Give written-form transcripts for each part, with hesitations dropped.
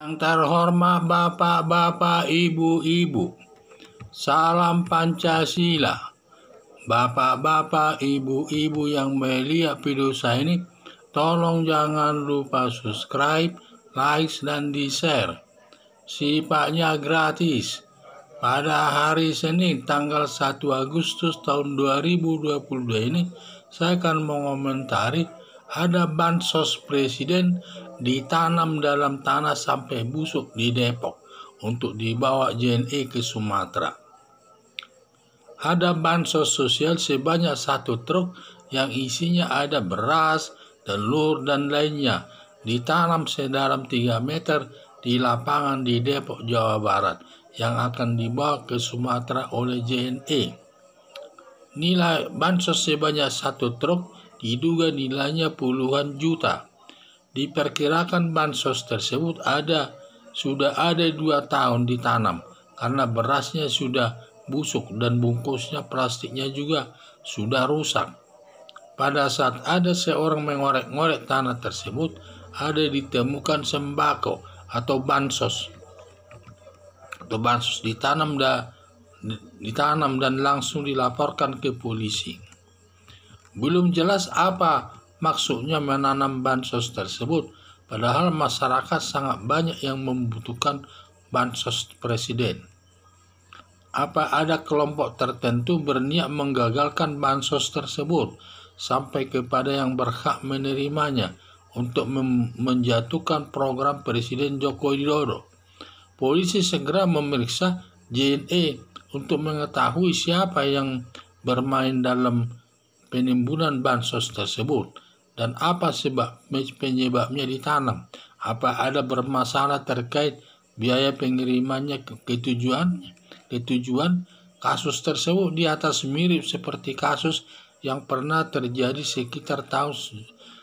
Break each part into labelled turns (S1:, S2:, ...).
S1: Yang terhormat Bapak-bapak, Ibu-ibu, salam Pancasila. Bapak-bapak, Ibu-ibu yang melihat video saya ini, tolong jangan lupa subscribe, like, dan di-share. Sifatnya gratis. Pada hari Senin tanggal 1 Agustus tahun 2022 ini, saya akan mengomentari ada bansos presiden ditanam dalam tanah sampai busuk di Depok untuk dibawa JNE ke Sumatera. Ada bansos sosial sebanyak 1 truk yang isinya ada beras, telur, dan lainnya ditanam sedalam 3 meter di lapangan di Depok, Jawa Barat yang akan dibawa ke Sumatera oleh JNE. Nilai bansos sebanyak 1 truk diduga nilainya puluhan juta. Diperkirakan bansos tersebut sudah ada 2 tahun ditanam karena berasnya sudah busuk dan bungkusnya plastiknya juga sudah rusak. Pada saat ada seorang mengorek-ngorek tanah tersebut, ada ditemukan sembako atau bansos ditanam dan langsung dilaporkan ke polisi. Belum jelas apa maksudnya menanam bansos tersebut, padahal masyarakat sangat banyak yang membutuhkan bansos presiden. Apa ada kelompok tertentu berniat menggagalkan bansos tersebut sampai kepada yang berhak menerimanya untuk menjatuhkan program Presiden Joko Widodo? Polisi segera memeriksa JNE untuk mengetahui siapa yang bermain dalam penimbunan bansos tersebut dan apa penyebabnya ditanam. Apa ada bermasalah terkait biaya pengirimannya ke tujuan? Kasus tersebut di atas mirip seperti kasus yang pernah terjadi sekitar tahun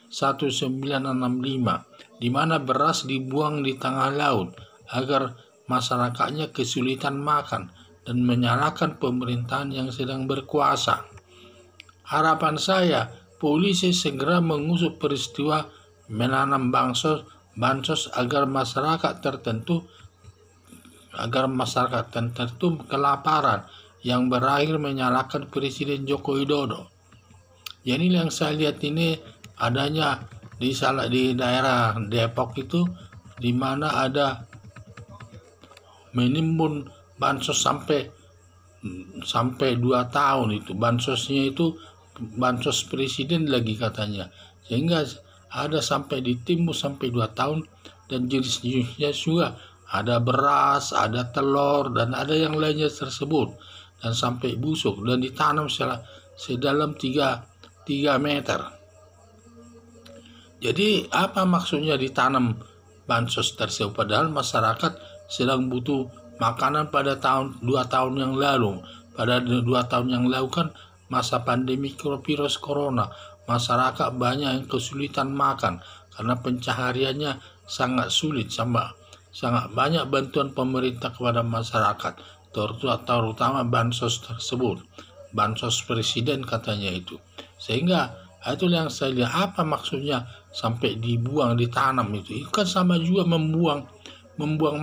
S1: 1965, di mana beras dibuang di tengah laut agar masyarakatnya kesulitan makan dan menyalahkan pemerintahan yang sedang berkuasa. Harapan saya, polisi segera mengusut peristiwa menanam bansos agar masyarakat tertentu kelaparan yang berakhir menyalahkan Presiden Joko Widodo. Jadi yang saya lihat ini adanya di daerah Depok itu, di mana ada menimbun bansos sampai 2 tahun itu. Bansosnya itu bansos presiden lagi katanya, sehingga ada sampai ditimbun sampai 2 tahun dan jenis-jenisnya juga ada beras, ada telur, dan ada yang lainnya tersebut, dan sampai busuk dan ditanam sedalam 3 meter. Jadi apa maksudnya ditanam bansos tersebut, padahal masyarakat sedang butuh makanan pada 2 tahun yang lalu. Pada 2 tahun yang lalu kan masa pandemi virus corona, masyarakat banyak yang kesulitan makan karena pencahariannya sangat sulit, sangat banyak bantuan pemerintah kepada masyarakat, terutama bansos tersebut, bansos presiden katanya itu. Sehingga itu yang saya lihat, apa maksudnya sampai dibuang, ditanam itu kan sama juga membuang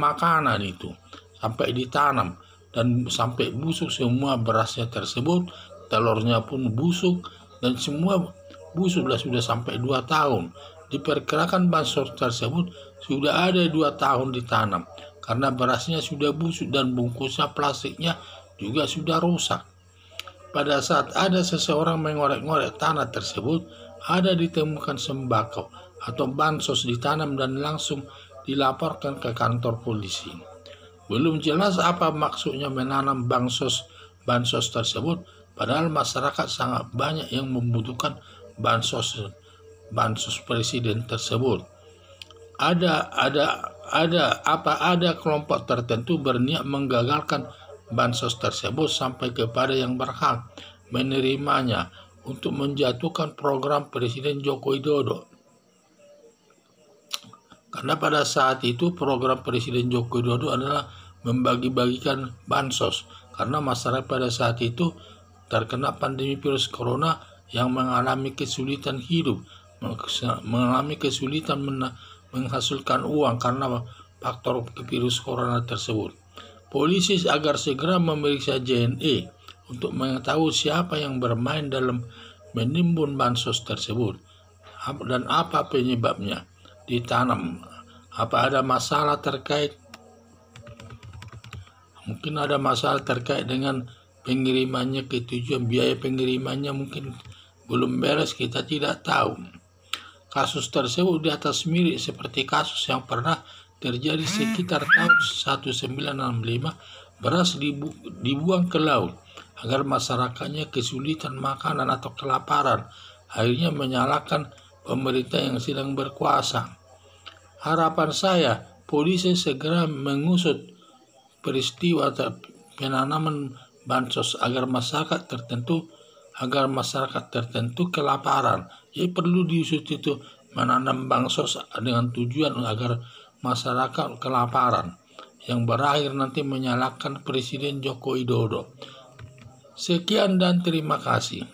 S1: makanan itu, sampai ditanam dan sampai busuk semua berasnya tersebut, telurnya pun busuk dan semua busuk sudah sampai 2 tahun. Diperkirakan bansos tersebut sudah ada 2 tahun ditanam karena berasnya sudah busuk dan bungkusnya plastiknya juga sudah rusak. Pada saat ada seseorang mengorek-ngorek tanah tersebut, ada ditemukan sembako atau bansos ditanam dan langsung dilaporkan ke kantor polisi. Belum jelas apa maksudnya menanam bansos tersebut, padahal masyarakat sangat banyak yang membutuhkan bansos presiden tersebut. Ada kelompok tertentu berniat menggagalkan bansos tersebut sampai kepada yang berhak menerimanya untuk menjatuhkan program Presiden Joko Widodo. Karena pada saat itu program Presiden Joko Widodo adalah membagi-bagikan bansos, karena masyarakat pada saat itu terkena pandemi virus corona yang mengalami kesulitan hidup, mengalami kesulitan menghasilkan uang karena faktor virus corona tersebut. Polisi agar segera memeriksa JNE untuk mengetahui siapa yang bermain dalam menimbun bansos tersebut dan apa penyebabnya ditanam. Apa ada masalah terkait? Mungkin ada masalah terkait dengan pengirimannya ke tujuan, biaya pengirimannya mungkin belum beres, kita tidak tahu. Kasus tersebut di atas mirip seperti kasus yang pernah terjadi sekitar tahun 1965, beras dibuang ke laut agar masyarakatnya kesulitan makanan atau kelaparan, akhirnya menyalahkan pemerintah yang sedang berkuasa. Harapan saya, polisi segera mengusut peristiwa penanaman bansos agar masyarakat tertentu kelaparan. Jadi perlu diusut itu menanam bansos dengan tujuan agar masyarakat kelaparan, yang berakhir nanti menyalahkan Presiden Joko Widodo. Sekian dan terima kasih.